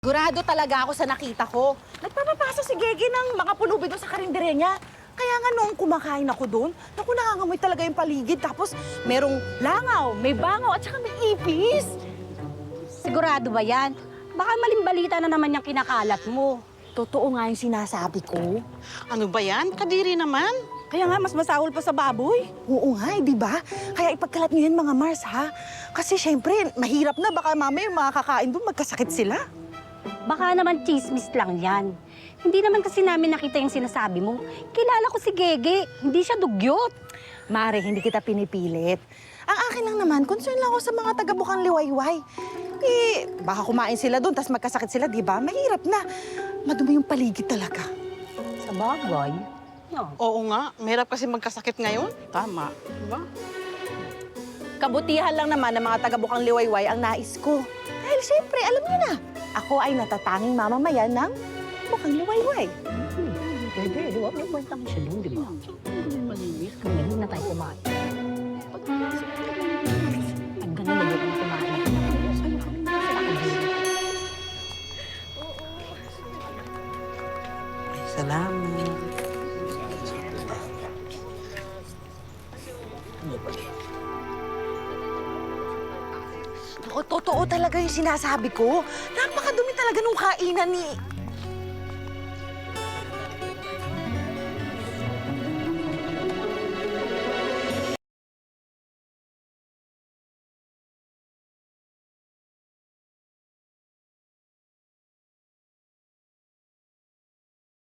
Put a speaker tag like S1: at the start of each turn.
S1: Sigurado talaga ako sa nakita ko. Nagpapapasa si Gege ng mga pulubi doon sa karindere niya. Kaya nga noong kumakain ako doon, naku, nangangamoy talaga yung paligid. Tapos merong langaw, may bangaw, at saka may ipis.
S2: Sigurado ba yan? Baka maling balita na naman yung kinakalat mo.
S1: Totoo nga yung sinasabi ko.
S3: Ano ba yan? Kadiri naman.
S1: Kaya nga, mas masahol pa sa baboy. Oo nga, di ba? Kaya ipagkalat niyo yan, mga Mars, ha? Kasi syempre, mahirap na. Baka mamaya yung mga kakain doon, magkasakit sila.
S2: Baka naman chismis lang yan. Hindi naman kasi namin nakita yung sinasabi mo. Kilala ko si Gege, hindi siya dugyot.
S1: Mare, hindi kita pinipilit. Ang akin lang naman, concern lang ako sa mga taga-Bukang Liwayway. Eh, baka kumain sila doon, tas magkasakit sila, di ba? Mahirap na. Madumi yung paligid talaga.
S2: Sa bagay. No.
S3: Oo nga, mahirap kasi magkasakit ngayon. Tama, diba?
S1: Kabutihan lang naman ng mga taga-Bukang Liwayway ang nais ko. Dahil siyempre, alam niyo na, ako ay natatanging mamamayan ng Bukang Liwayway.
S2: Gege, di ba? May kwenta mo siya doon, di ba? Malinis. Ngayon na tayo kumain. Ang ganda na doon kumain.
S3: Ay, salamat.
S1: Ako, totoo talaga yung sinasabi ko. Napakadumi talaga nung kainan ni